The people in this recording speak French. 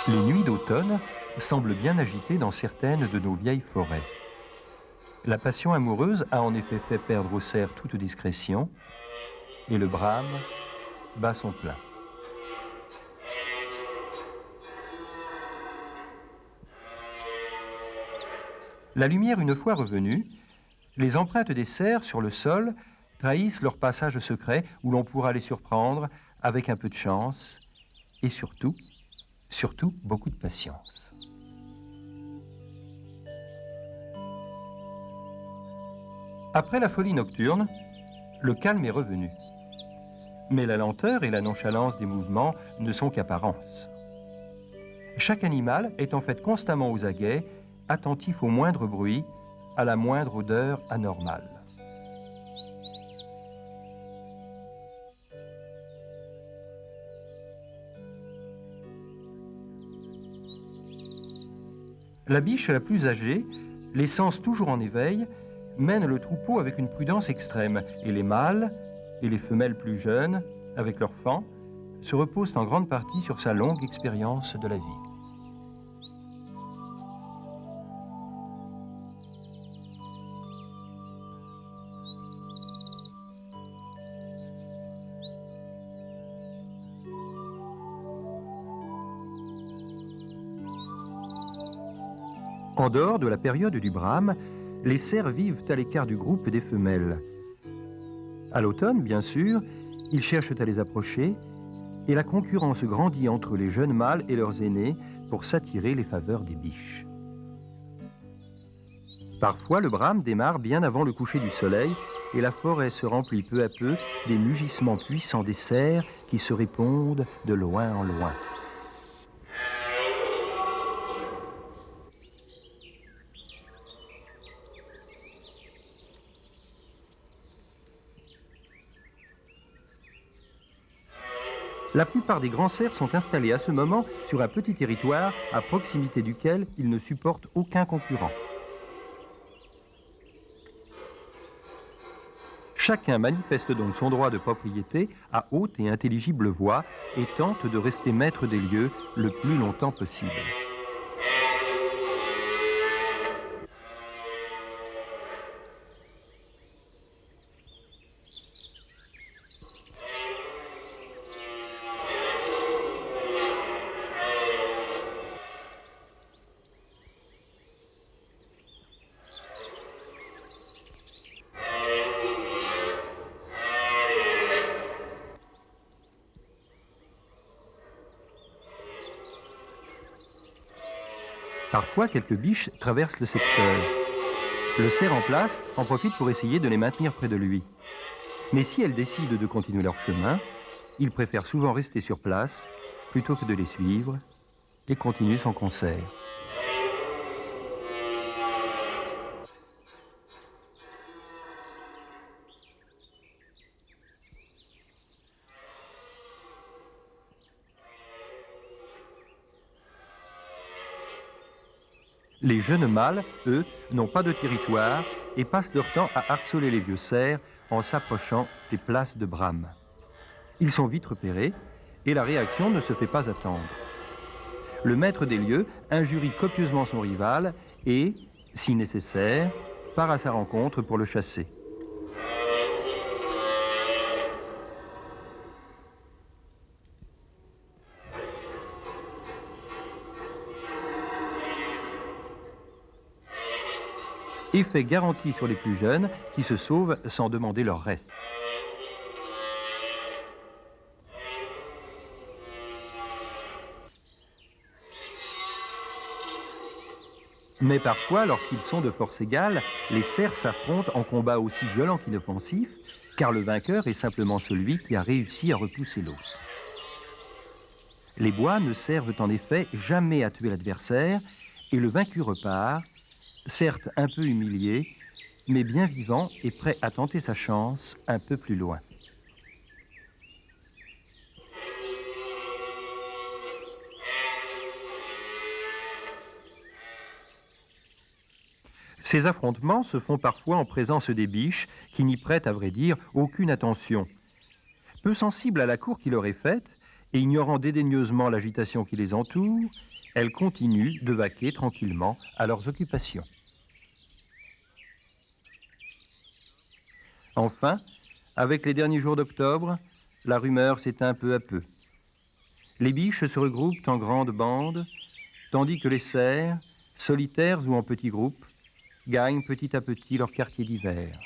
Les nuits d'automne semblent bien agitées dans certaines de nos vieilles forêts. La passion amoureuse a en effet fait perdre au cerf toute discrétion, et le brame bat son plein. La lumière une fois revenue, les empreintes des cerfs sur le sol trahissent leur passage secret où l'on pourra les surprendre avec un peu de chance et surtout beaucoup de patience. Après la folie nocturne, le calme est revenu. Mais la lenteur et la nonchalance des mouvements ne sont qu'apparence. Chaque animal est en fait constamment aux aguets, attentif au moindre bruit, à la moindre odeur anormale. La biche la plus âgée, les sens toujours en éveil, mène le troupeau avec une prudence extrême, et les mâles et les femelles plus jeunes, avec leurs fans, se reposent en grande partie sur sa longue expérience de la vie. En dehors de la période du brame, les cerfs vivent à l'écart du groupe des femelles. À l'automne, bien sûr, ils cherchent à les approcher et la concurrence grandit entre les jeunes mâles et leurs aînés pour s'attirer les faveurs des biches. Parfois, le brame démarre bien avant le coucher du soleil et la forêt se remplit peu à peu des mugissements puissants des cerfs qui se répondent de loin en loin. La plupart des grands cerfs sont installés à ce moment sur un petit territoire à proximité duquel ils ne supportent aucun concurrent. Chacun manifeste donc son droit de propriété à haute et intelligible voix et tente de rester maître des lieux le plus longtemps possible. Parfois, quelques biches traversent le secteur. Le cerf en place en profite pour essayer de les maintenir près de lui. Mais si elles décident de continuer leur chemin, il préfère souvent rester sur place plutôt que de les suivre et continue son concert. Les jeunes mâles, eux, n'ont pas de territoire et passent leur temps à harceler les vieux cerfs en s'approchant des places de brame. Ils sont vite repérés et la réaction ne se fait pas attendre. Le maître des lieux injurie copieusement son rival et, si nécessaire, part à sa rencontre pour le chasser. Effet garanti sur les plus jeunes qui se sauvent sans demander leur reste. Mais parfois, lorsqu'ils sont de force égale, les cerfs s'affrontent en combat aussi violent qu'inoffensif, car le vainqueur est simplement celui qui a réussi à repousser l'autre. Les bois ne servent en effet jamais à tuer l'adversaire, et le vaincu repart, certes un peu humilié, mais bien vivant et prêt à tenter sa chance un peu plus loin. Ces affrontements se font parfois en présence des biches qui n'y prêtent, à vrai dire, aucune attention. Peu sensibles à la cour qui leur est faite et ignorant dédaigneusement l'agitation qui les entoure, elles continuent de vaquer tranquillement à leurs occupations. Enfin, avec les derniers jours d'octobre, la rumeur s'éteint peu à peu. Les biches se regroupent en grandes bandes, tandis que les cerfs, solitaires ou en petits groupes, gagnent petit à petit leur quartier d'hiver.